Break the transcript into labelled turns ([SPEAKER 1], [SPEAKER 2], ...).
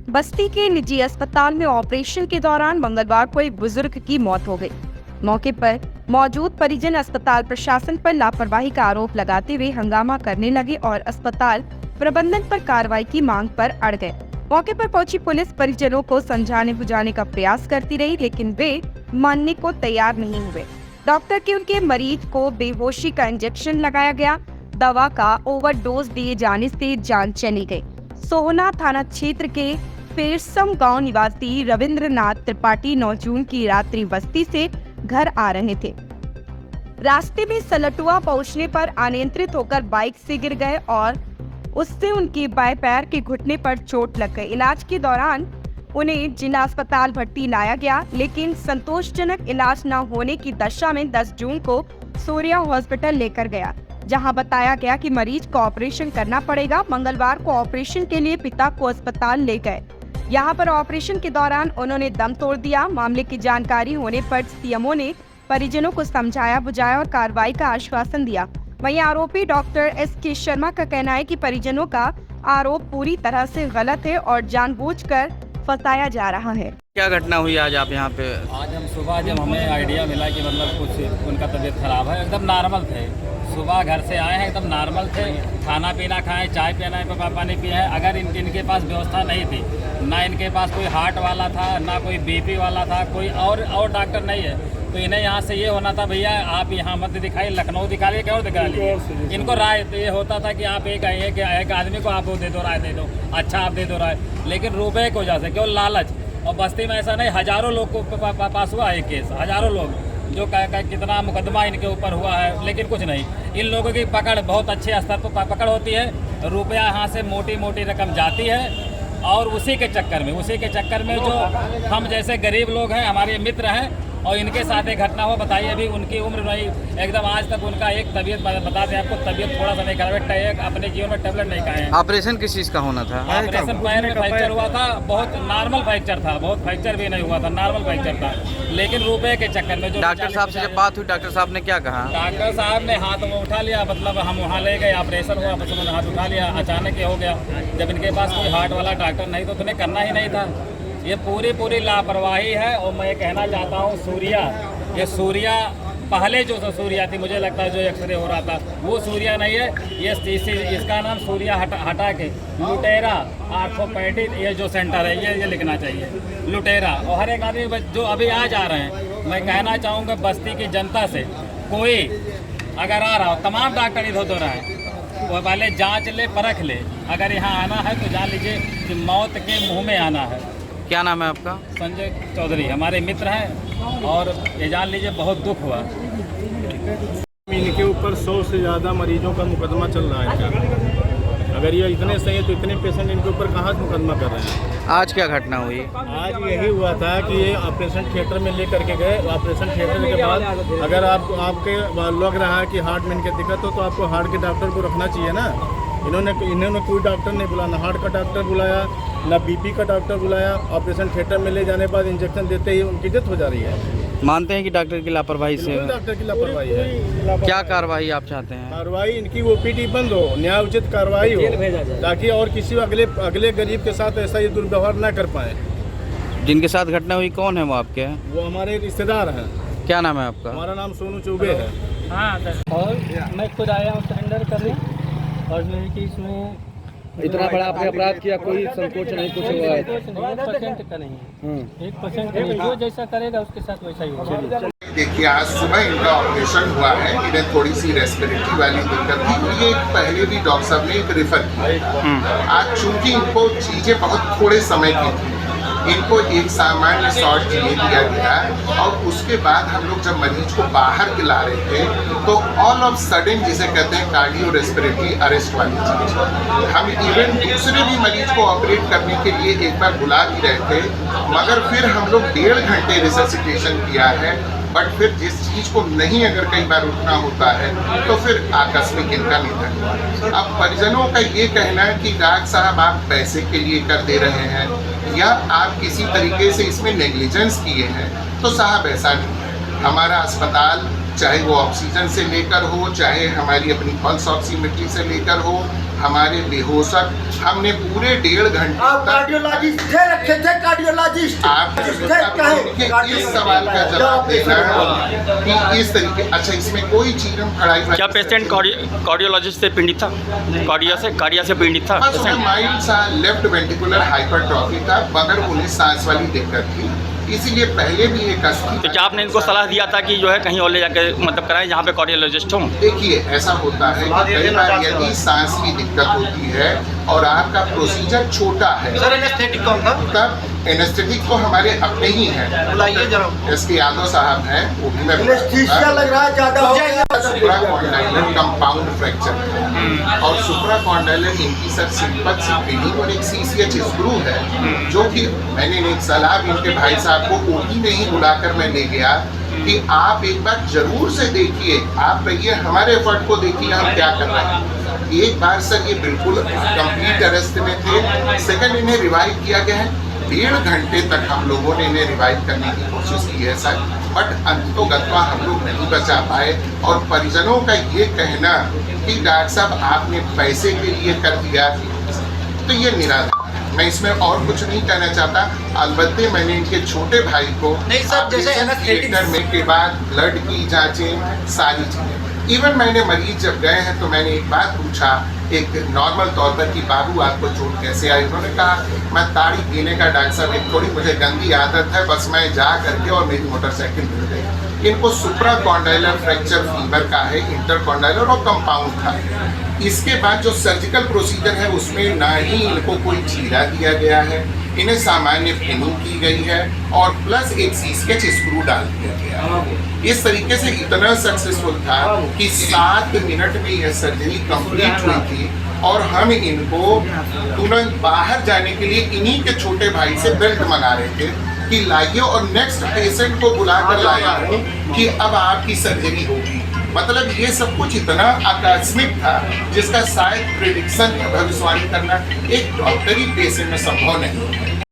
[SPEAKER 1] बस्ती के निजी अस्पताल में ऑपरेशन के दौरान मंगलवार को एक बुजुर्ग की मौत हो गई। मौके पर मौजूद परिजन अस्पताल प्रशासन पर लापरवाही का आरोप लगाते हुए हंगामा करने लगे और अस्पताल प्रबंधन पर कार्रवाई की मांग पर अड़ गए। मौके पर पहुंची पुलिस परिजनों को समझाने बुझाने का प्रयास करती रही, लेकिन वे मानने को तैयार नहीं हुए। डॉक्टर के उनके मरीज को बेहोशी का इंजेक्शन लगाया गया। दवा का ओवरडोज दिए जाने से जान चली गई। सोहना थाना क्षेत्र के पेरसम गांव निवासी रविंद्रनाथ त्रिपाठी 9 जून की रात्रि बस्ती से घर आ रहे थे। रास्ते में सलटुआ पहुंचने पर अनियंत्रित होकर बाइक से गिर गए और उससे उनके बाएं पैर के घुटने पर चोट लग गई। इलाज के दौरान उन्हें जिला अस्पताल भर्ती लाया गया, लेकिन संतोषजनक इलाज न होने की दशा में 10 जून को सूर्या हॉस्पिटल लेकर गया, जहां बताया गया कि मरीज को ऑपरेशन करना पड़ेगा। मंगलवार को ऑपरेशन के लिए पिता को अस्पताल ले गए। यहां पर ऑपरेशन के दौरान उन्होंने दम तोड़ दिया। मामले की जानकारी होने पर सीएमओ ने परिजनों को समझाया बुझाया और कार्रवाई का आश्वासन दिया। वहीं आरोपी डॉक्टर एस.के. शर्मा का कहना है कि परिजनों का आरोप पूरी तरह से गलत है और जानबूझकर फंसाया जा रहा है।
[SPEAKER 2] क्या घटना हुई आज आप यहाँ पे?
[SPEAKER 3] आज हम सुबह जब हमें आइडिया मिला कि मतलब कुछ उनका तबीयत खराब है, एकदम नॉर्मल थे। सुबह घर से आए हैं, एकदम नॉर्मल थे, खाना पीना खाएं, चाय पीना पानी पिए हैं। अगर इनके पास व्यवस्था नहीं थी, ना इनके पास कोई हार्ट वाला था, ना कोई बीपी वाला था, कोई और डॉक्टर नहीं है, तो इन्हें यहाँ से ये होना था, भैया आप यहाँ मत दिखाइए, लखनऊ दिखा लीजिए, क्या और दिखा लीजिए। इनको राय तो ये होता था कि आप एक आदमी को आप वो दे दो, राय दे दो, अच्छा आप दे दो राय, लेकिन रुपये की वजह से केवल लालच। और बस्ती में ऐसा नहीं, हजारों लोग को पास हुआ है केस, हजारों लोग जो कितना मुकदमा इनके ऊपर हुआ है, लेकिन कुछ नहीं। इन लोगों की पकड़ बहुत अच्छे स्तर पर पकड़ होती है, रुपया यहाँ से मोटी मोटी रकम जाती है और उसी के चक्कर में जो हम जैसे गरीब लोग हैं, हमारे मित्र हैं और इनके साथ एक घटना हुआ। बताइए, अभी उनकी उम्र नहीं, एकदम आज तक उनका एक तबीयत बता दें आपको, तबीयत थोड़ा सा नहीं खराब है, अपने जीवन में टेबलेट नहीं खाए हैं।
[SPEAKER 2] ऑपरेशन किस चीज़ का होना था?
[SPEAKER 3] ऑपरेशन पैर में फ्रैक्चर हुआ था, बहुत नॉर्मल फ्रैक्चर था, बहुत फ्रैक्चर भी नहीं हुआ था, नॉर्मल फ्रैक्चर था, लेकिन रुपए के चक्कर में जो
[SPEAKER 2] डॉक्टर साहब से जब बात हुई, डॉक्टर साहब ने क्या कहा?
[SPEAKER 3] डॉक्टर साहब ने हाथ में उठा लिया, मतलब हम वहाँ ले गए, ऑपरेशन हुआ, बस उन्होंने हाथ उठा लिया, अचानक ही हो गया। जब इनके पास कोई हार्ट वाला डॉक्टर नहीं तो उन्हें करना ही नहीं था। ये पूरी लापरवाही है। और मैं कहना चाहता हूँ ये सूर्या पहले जो सूर्या थी, मुझे लगता है जो एक्सरे हो रहा था वो सूर्या नहीं है, ये इसका नाम सूर्या हटा के लुटेरा आर्थोपैडिक ये जो सेंटर है ये लिखना चाहिए, लुटेरा। और हर एक आदमी जो अभी आ जा रहे हैं, मैं कहना चाहूँगा बस्ती की जनता से, कोई अगर आ रहा हो, तमाम डॉक्टर इधर उधर आए, वो पहले जांच ले, परख ले। अगर यहाँ आना है तो जान लीजिए कि मौत के मुँह में आना है।
[SPEAKER 2] क्या नाम है आपका?
[SPEAKER 3] संजय चौधरी, हमारे मित्र हैं और ये जान लीजिए बहुत दुख हुआ।
[SPEAKER 4] इनके ऊपर 100 से ज़्यादा मरीजों का मुकदमा चल रहा है क्या? अगर ये इतने सही है तो इतने पेशेंट इनके ऊपर कहाँ से मुकदमा कर रहे हैं?
[SPEAKER 2] आज क्या घटना हुई?
[SPEAKER 4] आज यही हुआ था कि ये ऑपरेशन थिएटर में लेकर के गए। ऑपरेशन थिएटर के बाद अगर आपके लग रहा है कि हार्ट में इनके दिक्कत हो तो आपको हार्ट के डॉक्टर को रखना चाहिए ना। इन्होंने कोई डॉक्टर नहीं बुलाया, ना हार्ट का डॉक्टर बुलाया, ना बीपी का डॉक्टर बुलाया। ऑपरेशन थिएटर में ले जाने के बाद इंजेक्शन देते ही उनकी डेथ हो जा रही है।
[SPEAKER 2] मानते हैं कि डॉक्टर की लापरवाही से?
[SPEAKER 4] डॉक्टर की लापरवाही है।
[SPEAKER 2] क्या कार्रवाई आप चाहते हैं?
[SPEAKER 4] कार्रवाई इनकी ओपीडी बंद हो, न्याय उचित कार्रवाई हो, ताकि और किसी अगले गरीब के साथ ऐसा ये दुर्व्यवहार न कर पाए।
[SPEAKER 2] जिनके साथ घटना हुई कौन है वो आपके?
[SPEAKER 4] वो हमारे रिश्तेदार हैं।
[SPEAKER 2] क्या नाम है आपका?
[SPEAKER 4] हमारा नाम सोनू चौबे है।
[SPEAKER 5] हाँ, और मैं खुद आया हूँ सरेंडर करने, और मेरी केस में
[SPEAKER 6] इतना बड़ा आपने अपराध किया, कोई संकोच नहीं, कुछ हुआ है?
[SPEAKER 5] 1% का नहीं है, 1% का नहीं। जो जैसा करेगा उसके साथ वैसा ही होगा।
[SPEAKER 7] देखिए, आज सुबह इनका ऑपरेशन हुआ है, इन्हें थोड़ी सी रेस्पिरेटरी वाली दिक्कत थी, ये पहले भी डॉक्टर साहब ने एक रेफर किया। आज चूंकि इनको चीज़ें बहुत थोड़े समय की थी, इनको एक सामान्य शॉट दिए दिया गया और उसके बाद हम लोग जब मरीज को बाहर के ला रहे थे तो ऑल ऑफ सडन, जिसे कहते हैं कार्डियो रेस्पिरेटरी अरेस्ट वाली चीज, हम इवन दूसरे भी मरीज को ऑपरेट करने के लिए एक बार बुला भी रहे थे, मगर फिर हम लोग 1.5 घंटे रिससिटेशन किया है। बट फिर जिस चीज़ को नहीं अगर कई बार उठना होता है तो फिर आकस्मिक इनका निधन हुआ। अब परिजनों का ये कहना है कि डॉक्टर साहब आप पैसे के लिए कर दे रहे हैं या आप किसी तरीके से इसमें नेग्लिजेंस किए हैं, तो साहब ऐसा नहीं है। हमारा अस्पताल चाहे वो ऑक्सीजन से लेकर हो, चाहे हमारी अपनी पल्स ऑक्सीमीटर से लेकर हो, हमारे बेहोशक हमने पूरे 1.5 घंटे
[SPEAKER 8] आप कार्डियोलॉजिस्ट थे, रखे थे कार्डियोलॉजिस्ट
[SPEAKER 7] आप इस सवाल का जवाब देना कि इस तरीके अच्छा इसमें कोई चीरम खड़ाई
[SPEAKER 9] क्या पेशेंट कार्डियोलॉजिस्ट से पीड़ित था? कार्डिया से पीड़ित था
[SPEAKER 7] बस उन्हें माइल्ड सा लेफ्ट वेंटिकुलर हाइपरट्रॉफी था, मगर उन्हें सांस वाली दिक्कत थी, इसीलिए पहले भी एक
[SPEAKER 9] तो क्या आपने इनको सलाह दिया था कि जो है कहीं और ले जाकर मतलब कराएं जहाँ पे कार्डियोलॉजिस्ट हो?
[SPEAKER 7] देखिए ऐसा होता है कि कई बार यदि सांस की दिक्कत होती है और आपका प्रोसीजर छोटा है,
[SPEAKER 8] सर एनेस्थेटिक कौन था?
[SPEAKER 7] तब एनेस्थेटिक तो हमारे अपने ही हैं,
[SPEAKER 8] बुलाइए जरा।
[SPEAKER 7] एसके यादव साहब हैं, वो भी मैं
[SPEAKER 8] एनेस्थीसिया लग रहा है ज्यादा हो गया।
[SPEAKER 7] सुप्राकॉन्डाइलर कंपाउंड फ्रैक्चर है और सुप्राकॉन्डाइलर इनकी सर सिंपल सी पिनिंग और एक सीसीएच स्क्रू है, जो कि मैंने एक सलाह भी इनके भाई साहब को ओटी में ही बुलाकर मैं ले गया कि आप एक बार जरूर से देखिए, आप रहिए हमारे एफर्ट को देखिए हम क्या कर रहे हैं। एक बार सर ये बिल्कुल कंप्लीट अरेस्ट में थे, सेकंड इन्हें रिवाइव किया गया है, 1.5 घंटे तक हम लोगों ने इन्हें रिवाइव करने की कोशिश की है सर, बट अंततोगत्वा हम लोग नहीं बचा पाए। और परिजनों का ये कहना कि डॉक्टर साहब आपने पैसे के लिए कर दिया, तो ये निराधार है। मैं इसमें और कुछ नहीं कहना चाहता, अलबत्ते मैंने इनके छोटे भाई को थिएटर में के बाद ब्लड की जांचें सारी चीजें, इवन मैंने मरीज जब गए हैं तो मैंने एक बात पूछा एक नॉर्मल तौर पर कि बाबू आपको चोट कैसे आई? उन्होंने कहा मैं ताड़ी पीने का डॉक्टर साहब एक थोड़ी मुझे गंदी आदत है, बस मैं जा करके और मेरी मोटरसाइकिल मिल गई। इनको सुप्राकॉन्डाइलर फ्रैक्चर फीवर का है, इंटरकॉन्डाइलर और कंपाउंड था। इसके बाद जो सर्जिकल प्रोसीजर है उसमें ना ही इनको कोई चीरा दिया गया है, इन्हें सामान्य पिनिंग की गई है और प्लस एक सीसीएच स्क्रू डाल दिया गया। इस तरीके से इतना सक्सेसफुल था कि 7 मिनट में यह सर्जरी कंप्लीट हुई थी और हम इनको तुरंत बाहर जाने के लिए इन्हीं के छोटे भाई से बेल्ट मंगा रहे थे कि लाइए और नेक्स्ट पेशेंट को बुला कर लाया हूँ कि अब आपकी सर्जरी होगी। मतलब ये सब कुछ इतना आकस्मिक था जिसका शायद प्रेडिक्शन भविष्यवाणी करना एक डॉक्टरी पेशेंट में संभव नहीं है।